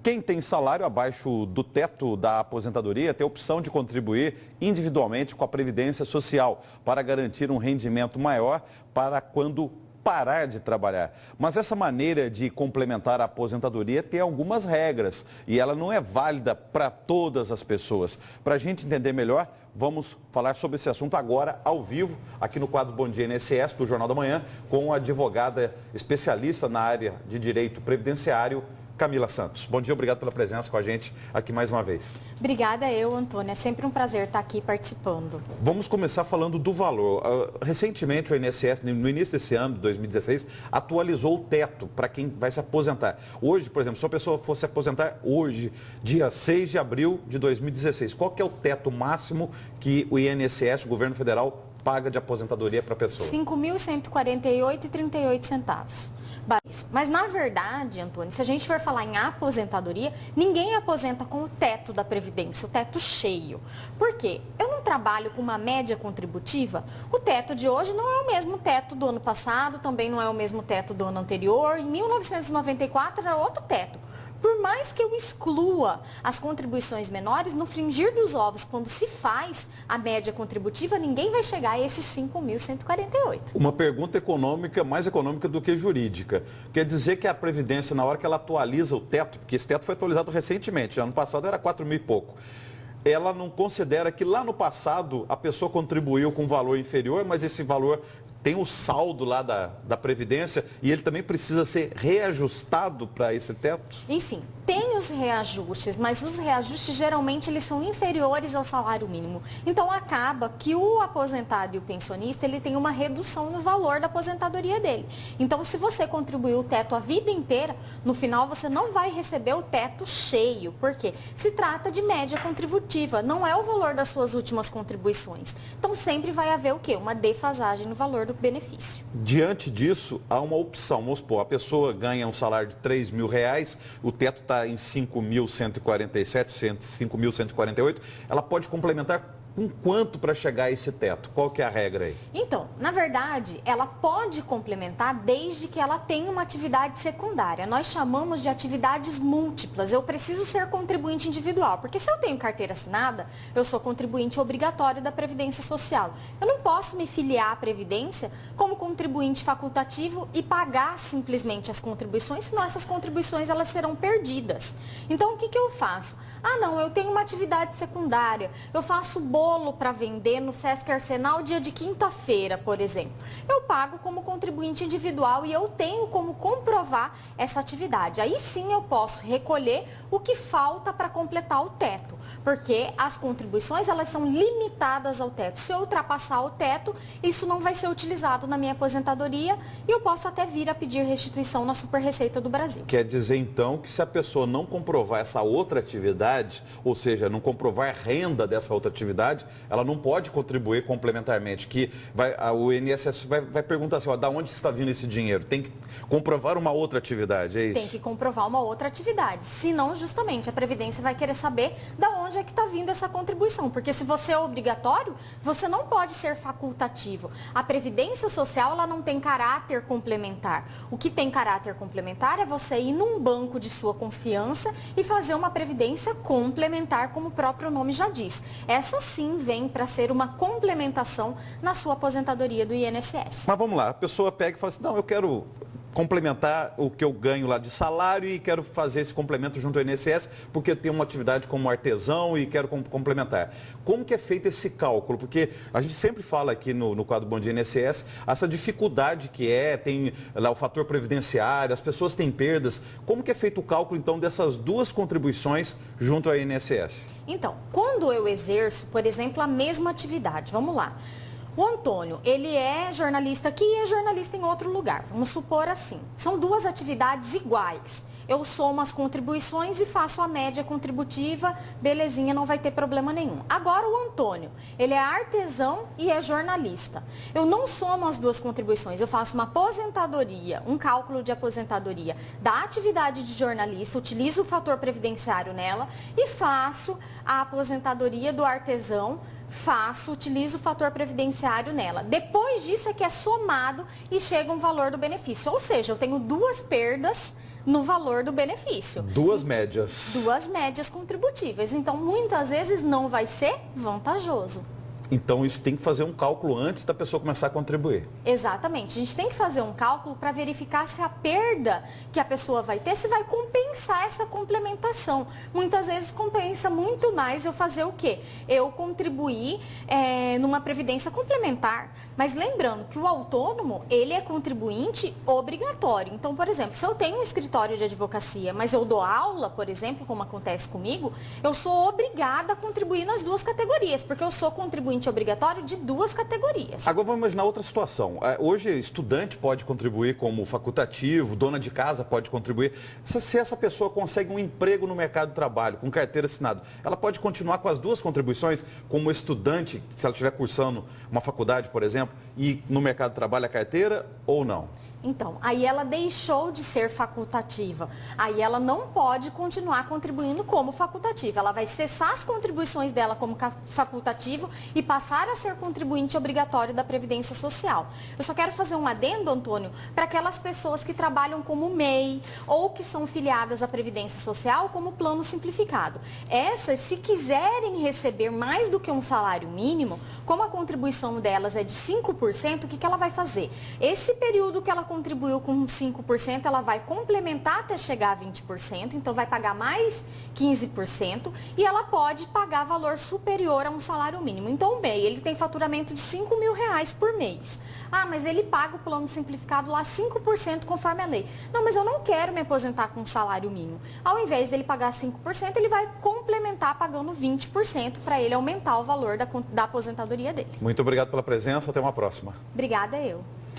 Quem tem salário abaixo do teto da aposentadoria tem a opção de contribuir individualmente com a Previdência Social para garantir um rendimento maior para quando parar de trabalhar. Mas essa maneira de complementar a aposentadoria tem algumas regras e ela não é válida para todas as pessoas. Para a gente entender melhor, vamos falar sobre esse assunto agora, ao vivo, aqui no quadro Bom Dia INSS, do Jornal da Manhã, com a advogada especialista na área de direito previdenciário, Camila Santos. Bom dia, obrigado pela presença com a gente aqui mais uma vez. Obrigada Antônio. É sempre um prazer estar aqui participando. Vamos começar falando do valor. Recentemente o INSS, no início desse ano, de 2016, atualizou o teto para quem vai se aposentar. Hoje, por exemplo, se uma pessoa fosse se aposentar hoje, dia 6 de abril de 2016, qual que é o teto máximo que o INSS, o governo federal, paga de aposentadoria para a pessoa? R$ 5.148,38. Mas, na verdade, Antônio, se a gente for falar em aposentadoria, ninguém aposenta com o teto da Previdência, o teto cheio. Por quê? Eu não trabalho com uma média contributiva. O teto de hoje não é o mesmo teto do ano passado, também não é o mesmo teto do ano anterior. Em 1994 era outro teto. Por mais que eu exclua as contribuições menores, no fringir dos ovos, quando se faz a média contributiva, ninguém vai chegar a esses 5.148. Uma pergunta econômica, mais econômica do que jurídica. Quer dizer que a Previdência, na hora que ela atualiza o teto, porque esse teto foi atualizado recentemente, ano passado era 4 mil e pouco, ela não considera que lá no passado a pessoa contribuiu com um valor inferior, mas esse valor tem o saldo lá da Previdência e ele também precisa ser reajustado para esse teto? E sim, tem os reajustes, mas os reajustes geralmente eles são inferiores ao salário mínimo. Então acaba que o aposentado e o pensionista ele tem uma redução no valor da aposentadoria dele. Então se você contribuiu o teto a vida inteira, no final você não vai receber o teto cheio, porque se trata de média contributiva, não é o valor das suas últimas contribuições. Então sempre vai haver o quê? Uma defasagem no valor do benefício. Diante disso, há uma opção. Vamos supor, a pessoa ganha um salário de R$ 3.000, o teto está em 5.147, 5.148, ela pode complementar com quanto para chegar a esse teto? Qual que é a regra aí? Então, na verdade, ela pode complementar desde que ela tenha uma atividade secundária. Nós chamamos de atividades múltiplas. Eu preciso ser contribuinte individual, porque se eu tenho carteira assinada, eu sou contribuinte obrigatório da Previdência Social. Eu não posso me filiar à Previdência como contribuinte facultativo e pagar simplesmente as contribuições, senão essas contribuições elas serão perdidas. Então, o que eu faço? Ah, não, eu tenho uma atividade secundária, eu faço bolo para vender no Sesc Arsenal dia de quinta-feira, por exemplo. Eu pago como contribuinte individual e eu tenho como comprovar essa atividade. Aí sim eu posso recolher o que falta para completar o teto, porque as contribuições elas são limitadas ao teto. Se eu ultrapassar o teto, isso não vai ser utilizado na minha aposentadoria e eu posso até vir a pedir restituição na Super Receita do Brasil. Quer dizer então que se a pessoa não comprovar essa outra atividade, ou seja, não comprovar renda dessa outra atividade, ela não pode contribuir complementarmente, que o INSS vai perguntar assim, da onde está vindo esse dinheiro? Tem que comprovar uma outra atividade, é isso? Tem que comprovar uma outra atividade, senão justamente a Previdência vai querer saber da onde é que está vindo essa contribuição, porque se você é obrigatório, você não pode ser facultativo. A Previdência Social, ela não tem caráter complementar. O que tem caráter complementar é você ir num banco de sua confiança e fazer uma previdência complementar, como o próprio nome já diz. Essa sim vem para ser uma complementação na sua aposentadoria do INSS. Mas vamos lá, a pessoa pega e fala assim, não, eu quero complementar o que eu ganho lá de salário e quero fazer esse complemento junto ao INSS porque eu tenho uma atividade como artesão e quero complementar. Como que é feito esse cálculo? Porque a gente sempre fala aqui no quadro Bom Dia INSS essa dificuldade que tem lá o fator previdenciário, as pessoas têm perdas. Como que é feito o cálculo então dessas duas contribuições junto ao INSS? Então, quando eu exerço, por exemplo, a mesma atividade, vamos lá. O Antônio, ele é jornalista aqui e é jornalista em outro lugar. Vamos supor assim, são duas atividades iguais. Eu somo as contribuições e faço a média contributiva, belezinha, não vai ter problema nenhum. Agora o Antônio, ele é artesão e é jornalista. Eu não somo as duas contribuições, eu faço uma aposentadoria, um cálculo de aposentadoria da atividade de jornalista, utilizo o fator previdenciário nela e faço a aposentadoria do artesão, utilizo o fator previdenciário nela. Depois disso é que é somado e chega um valor do benefício. Ou seja, eu tenho duas perdas no valor do benefício. Duas médias. Duas médias contributíveis. Então, muitas vezes não vai ser vantajoso. Então, isso tem que fazer um cálculo antes da pessoa começar a contribuir. Exatamente. A gente tem que fazer um cálculo para verificar se a perda que a pessoa vai ter, se vai compensar essa complementação. Muitas vezes compensa muito mais eu fazer o quê? Eu contribuir numa previdência complementar. Mas lembrando que o autônomo, ele é contribuinte obrigatório. Então, por exemplo, se eu tenho um escritório de advocacia, mas eu dou aula, por exemplo, como acontece comigo, eu sou obrigada a contribuir nas duas categorias, porque eu sou contribuinte obrigatório de duas categorias. Agora vamos imaginar outra situação. Hoje, estudante pode contribuir como facultativo, dona de casa pode contribuir. Se essa pessoa consegue um emprego no mercado de trabalho, com carteira assinada, ela pode continuar com as duas contribuições como estudante, se ela estiver cursando uma faculdade, por exemplo, e no mercado de trabalho a carteira ou não? Então, aí ela deixou de ser facultativa. Aí ela não pode continuar contribuindo como facultativa. Ela vai cessar as contribuições dela como facultativo e passar a ser contribuinte obrigatório da Previdência Social. Eu só quero fazer um adendo, Antônio, para aquelas pessoas que trabalham como MEI ou que são filiadas à Previdência Social como plano simplificado. Essas, se quiserem receber mais do que um salário mínimo, como a contribuição delas é de 5%, o que ela vai fazer? Esse período que ela contribuiu com 5%, ela vai complementar até chegar a 20%, então vai pagar mais 15% e ela pode pagar valor superior a um salário mínimo. Então o MEI, ele tem faturamento de R$5.000 por mês. Ah, mas ele paga o plano simplificado lá 5% conforme a lei. Não, mas eu não quero me aposentar com um salário mínimo. Ao invés dele pagar 5%, ele vai complementar pagando 20% para ele aumentar o valor da aposentadoria dele. Muito obrigado pela presença, até uma próxima. Obrigada, eu.